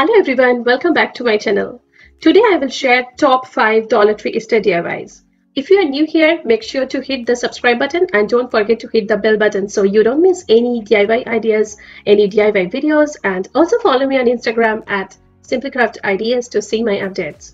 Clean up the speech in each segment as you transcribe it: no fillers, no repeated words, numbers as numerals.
Hello everyone, welcome back to my channel. Today I will share top 5 Dollar Tree Easter DIYs. If you are new here, make sure to hit the subscribe button and don't forget to hit the bell button so you don't miss any DIY ideas, any DIY videos, and also follow me on Instagram at simplycraftideas to see my updates.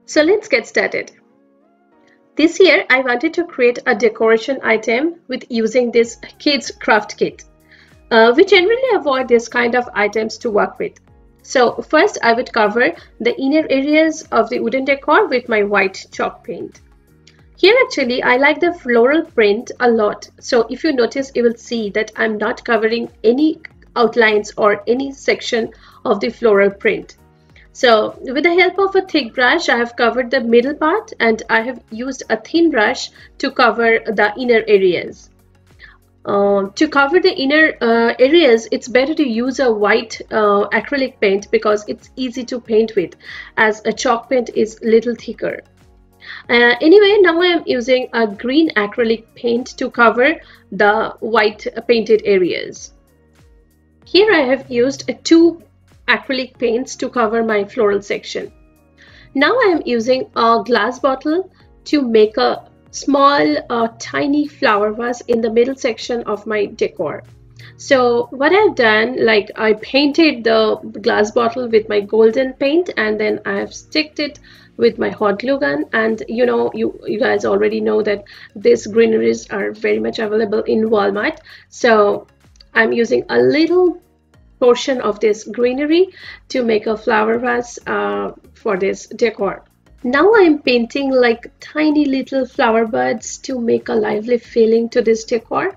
So let's get started. This year I wanted to create a decoration item with using this kids craft kit. We generally avoid this kind of items to work with. So first I would cover the inner areas of the wooden decor with my white chalk paint. Here actually I like the floral print a lot. So if you notice, you will see that I'm not covering any outlines or any section of the floral print. So with the help of a thick brush, I have covered the middle part and I have used a thin brush to cover the inner areas. To cover the inner areas, it's better to use a white acrylic paint because it's easy to paint with, as a chalk paint is little thicker. Anyway, now I am using a green acrylic paint to cover the white painted areas. Here I have used two acrylic paints to cover my floral section. Now I am using a glass bottle to make a small tiny flower vase in the middle section of my decor. So what I've done, like I painted the glass bottle with my golden paint and then I have sticked it with my hot glue gun, and you guys already know that these greeneries are very much available in Walmart. So I'm using a little portion of this greenery to make a flower vase for this decor. Now I am painting like tiny little flower buds to make a lively feeling to this decor.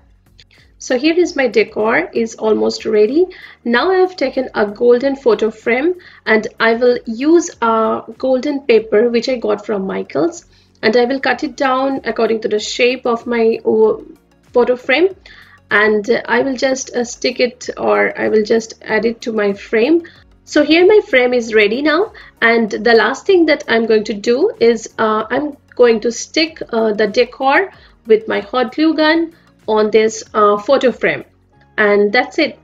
So here is my decor is almost ready. Now I have taken a golden photo frame and I will use a golden paper which I got from Michael's, and I will cut it down according to the shape of my photo frame, and I will just stick it, or I will just add it to my frame. So here my frame is ready now, and the last thing that I'm going to do is I'm going to stick the decor with my hot glue gun on this photo frame, and that's it.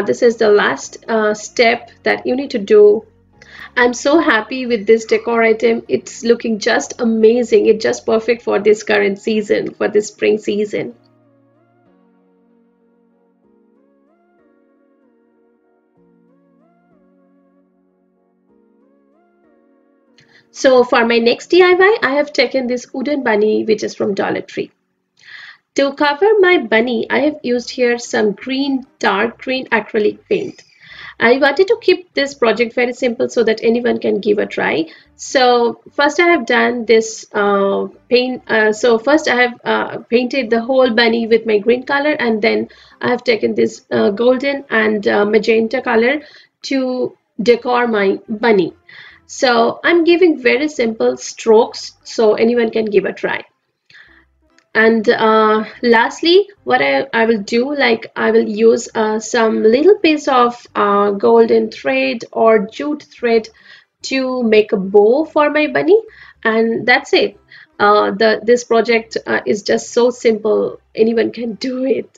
This is the last step that you need to do. I'm so happy with this decor item. It's looking just amazing. It's just perfect for this current season, for this spring season. So for my next DIY, I have taken this wooden bunny which is from Dollar Tree. To cover my bunny, I have used here some dark green acrylic paint. I wanted to keep this project very simple so that anyone can give a try. So first I have done this paint. So first I have painted the whole bunny with my green color, and then I have taken this golden and magenta color to decor my bunny. So I'm giving very simple strokes so anyone can give a try. And lastly, what I will do, like I will use some little piece of golden thread or jute thread to make a bow for my bunny, and that's it. This project is just so simple, anyone can do it.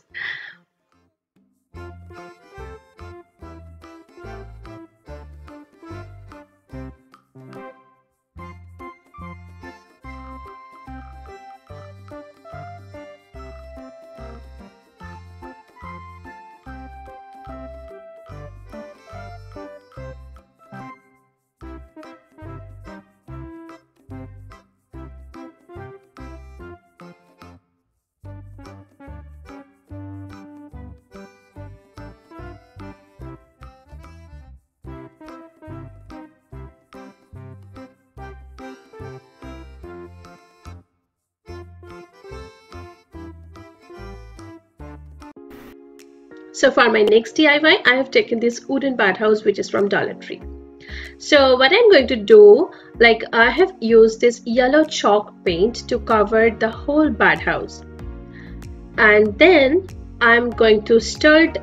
So for my next DIY, I have taken this wooden birdhouse which is from Dollar Tree. So what I'm going to do, like I have used this yellow chalk paint to cover the whole birdhouse, and then I'm going to start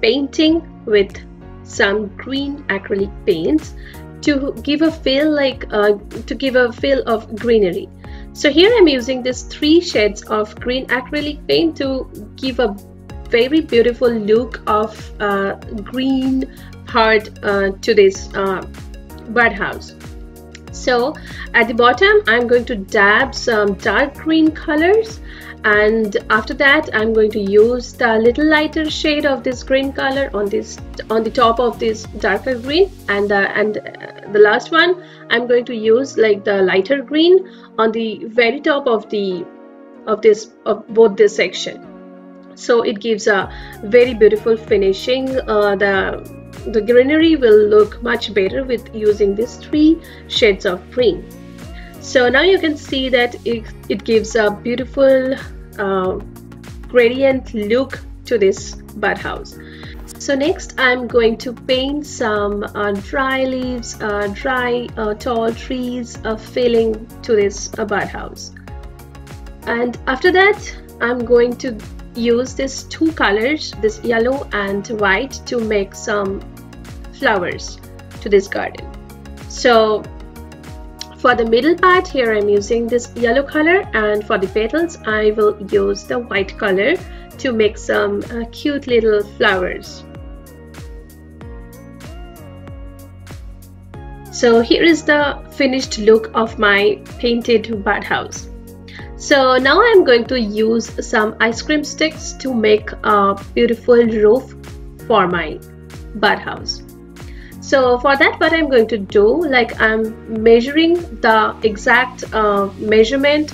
painting with some green acrylic paints to give a feel of greenery. So here I'm using this 3 shades of green acrylic paint to give a very beautiful look of green part to this birdhouse. So at the bottom I'm going to dab some dark green colors, and after that I'm going to use the little lighter shade of this green color on the top of this darker green, and the last one I'm going to use like the lighter green on the very top of both this section. So it gives a very beautiful finishing. The greenery will look much better with using these 3 shades of green. So now you can see that it gives a beautiful gradient look to this birdhouse. So next I'm going to paint some dry leaves, dry tall trees filling to this birdhouse. And after that I'm going to use these 2 colors, this yellow and white, to make some flowers to this garden. So for the middle part here I'm using this yellow color, and for the petals I will use the white color to make some cute little flowers. So here is the finished look of my painted birdhouse. So now I'm going to use some ice cream sticks to make a beautiful roof for my birdhouse. So for that, what I'm going to do, like I'm measuring the exact measurement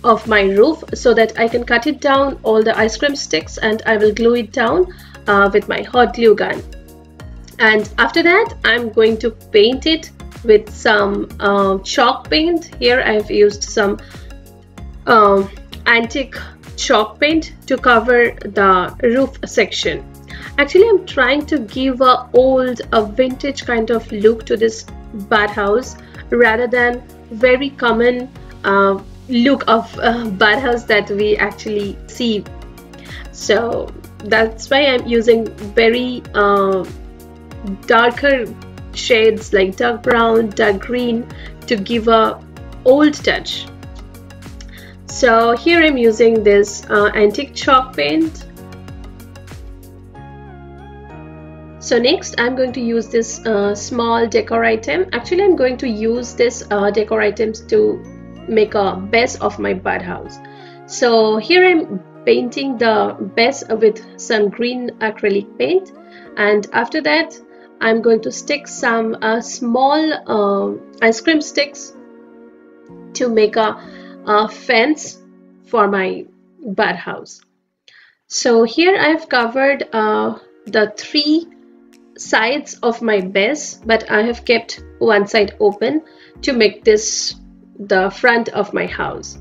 of my roof so that I can cut it down all the ice cream sticks, and I will glue it down with my hot glue gun. And after that I'm going to paint it with some chalk paint. Here I've used some antique chalk paint to cover the roof section. Actually I'm trying to give a vintage kind of look to this birdhouse rather than very common look of birdhouse that we actually see. So that's why I'm using very darker shades like dark brown, dark green to give a old touch. So here I'm using this antique chalk paint. So next I'm going to use this small decor item. Actually I'm going to use this decor items to make a base of my birdhouse. So here I'm painting the base with some green acrylic paint, and after that I'm going to stick some small ice cream sticks to make a fence for my birdhouse. So here I've covered the 3 sides of my base, but I have kept one side open to make this the front of my house.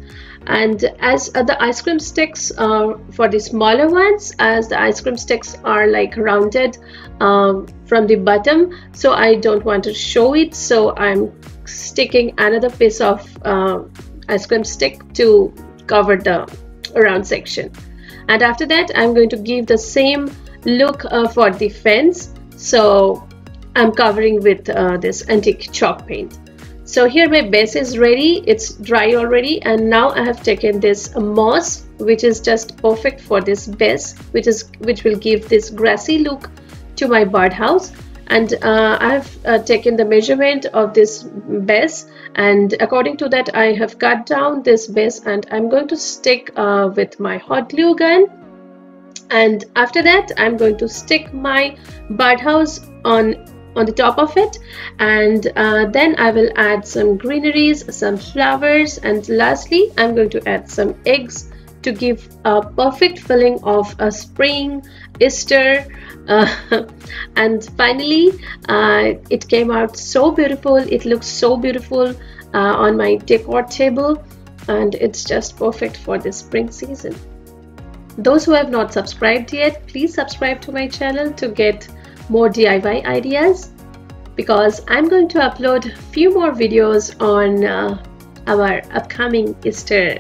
And as the ice cream sticks for the smaller ones, as the ice cream sticks are like rounded from the bottom, so I don't want to show it, so I'm sticking another piece of ice cream stick to cover the round section. And after that I'm going to give the same look for the fence, so I'm covering with this antique chalk paint. So here my base is ready, it's dry already, and now I have taken this moss, which is just perfect for this base, which will give this grassy look to my birdhouse. And I've taken the measurement of this base, and according to that I have cut down this base, and I'm going to stick with my hot glue gun. And after that I'm going to stick my birdhouse on the top of it, and then I will add some greeneries, some flowers, and lastly I'm going to add some eggs to give a perfect feeling of a spring, Easter, and finally it came out so beautiful. It looks so beautiful on my decor table, and it's just perfect for the spring season. Those who have not subscribed yet, please subscribe to my channel to get more DIY ideas, because I'm going to upload a few more videos on our upcoming Easter.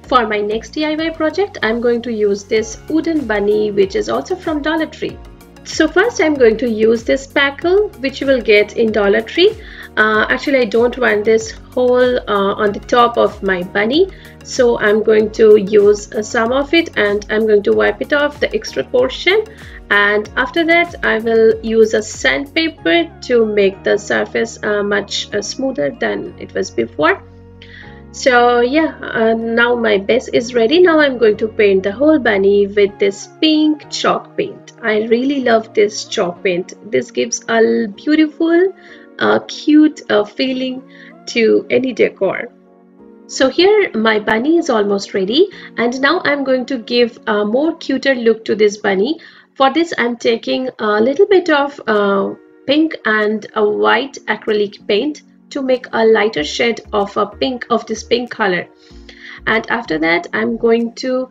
For my next DIY project, I'm going to use this wooden bunny, which is also from Dollar Tree. So first I'm going to use this spackle, which you will get in Dollar Tree. Actually, I don't want this hole on the top of my bunny, so I'm going to use some of it and I'm going to wipe it off, the extra portion. And after that, I will use a sandpaper to make the surface much smoother than it was before. So yeah, now my base is ready. Now I'm going to paint the whole bunny with this pink chalk paint. I really love this chalk paint. This gives a beautiful, cute feeling to any decor. So here my bunny is almost ready, and now I'm going to give a more cuter look to this bunny. For this, I'm taking a little bit of pink and a white acrylic paint to make a lighter shade of this pink color. And after that, I'm going to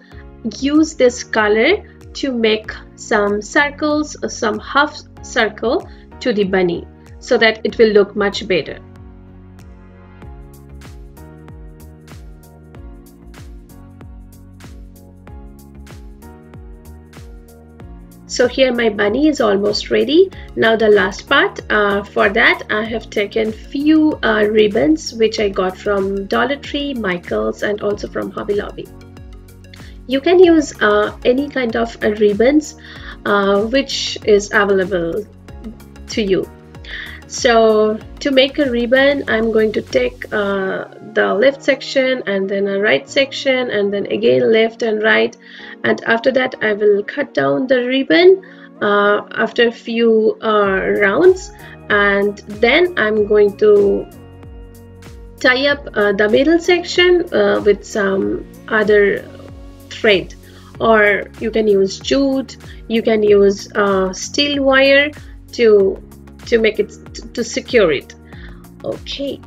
use this color to make some circles, some half circle to the bunny, so that it will look much better. So here my bunny is almost ready. Now the last part, for that I have taken few ribbons which I got from Dollar Tree, Michaels, and also from Hobby Lobby. You can use any kind of ribbons which is available to you. So to make a ribbon, I'm going to take the left section and then a right section and then again left and right, and after that I will cut down the ribbon after a few rounds, and then I'm going to tie up the middle section with some other thread, or you can use jute, you can use steel wire to make it to secure it. Okay.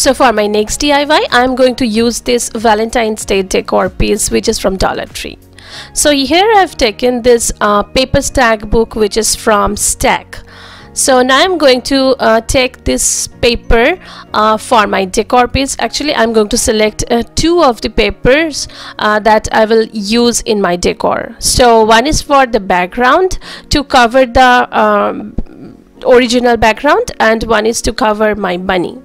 So for my next DIY, I'm going to use this Valentine's Day decor piece, which is from Dollar Tree. So here I've taken this paper stack book, which is from Stack. So now I'm going to take this paper for my decor piece. Actually, I'm going to select two of the papers that I will use in my decor. So one is for the background to cover the original background, and one is to cover my bunny.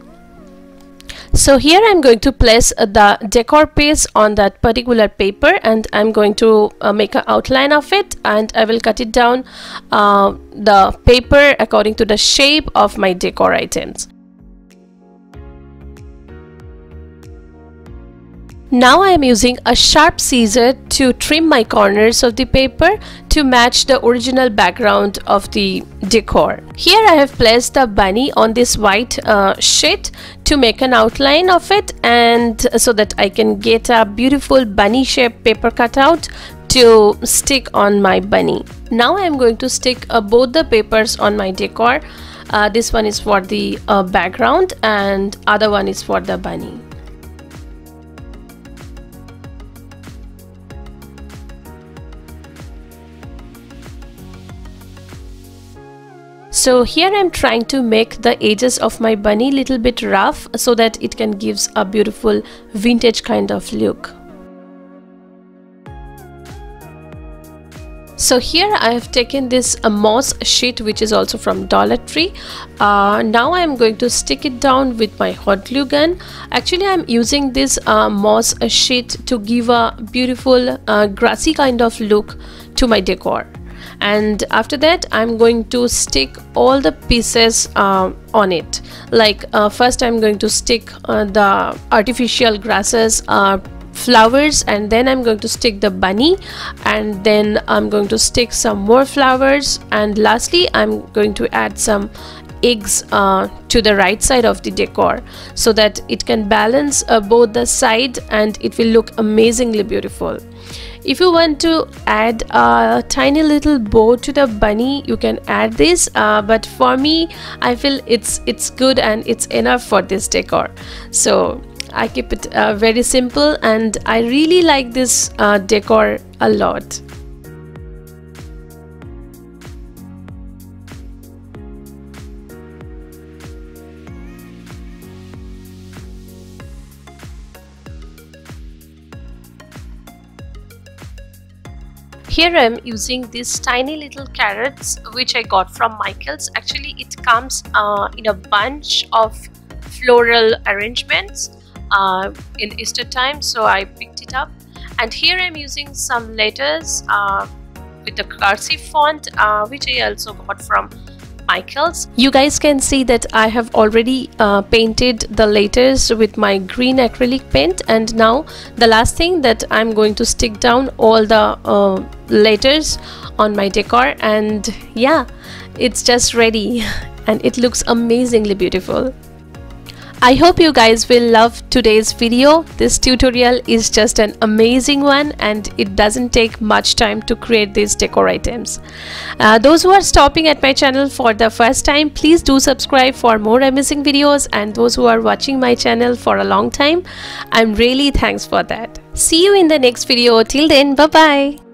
So here I'm going to place the decor piece on that particular paper, and I'm going to make an outline of it, and I will cut it down the paper according to the shape of my decor items. Now I am using a sharp scissor to trim my corners of the paper to match the original background of the decor. Here I have placed the bunny on this white sheet to make an outline of it, and so that I can get a beautiful bunny shaped paper cutout to stick on my bunny. Now I am going to stick both the papers on my decor. This one is for the background and other one is for the bunny. So here I'm trying to make the edges of my bunny little bit rough so that it can give a beautiful vintage kind of look. So here I have taken this moss sheet, which is also from Dollar Tree. Now I am going to stick it down with my hot glue gun. Actually, I am using this moss sheet to give a beautiful grassy kind of look to my decor. And after that I'm going to stick all the pieces on it. Like first I'm going to stick the artificial grasses, flowers, and then I'm going to stick the bunny, and then I'm going to stick some more flowers, and lastly I'm going to add some eggs to the right side of the decor so that it can balance both the side and it will look amazingly beautiful. If you want to add a tiny little bow to the bunny, you can add this, but for me I feel it's good and it's enough for this decor. So I keep it very simple, and I really like this decor a lot. Here I am using these tiny little carrots which I got from Michael's. Actually it comes in a bunch of floral arrangements in Easter time, so I picked it up. And here I am using some letters with the cursive font which I also got from Michael's. You guys can see that I have already painted the letters with my green acrylic paint, and now the last thing that I'm going to stick down all the letters on my decor, and yeah, it's just ready and it looks amazingly beautiful. I hope you guys will love today's video. This tutorial is just an amazing one, and it doesn't take much time to create these decor items. Those who are stopping at my channel for the first time, please do subscribe for more amazing videos, and those who are watching my channel for a long time, I'm really thanks for that. See you in the next video. Till then, bye bye.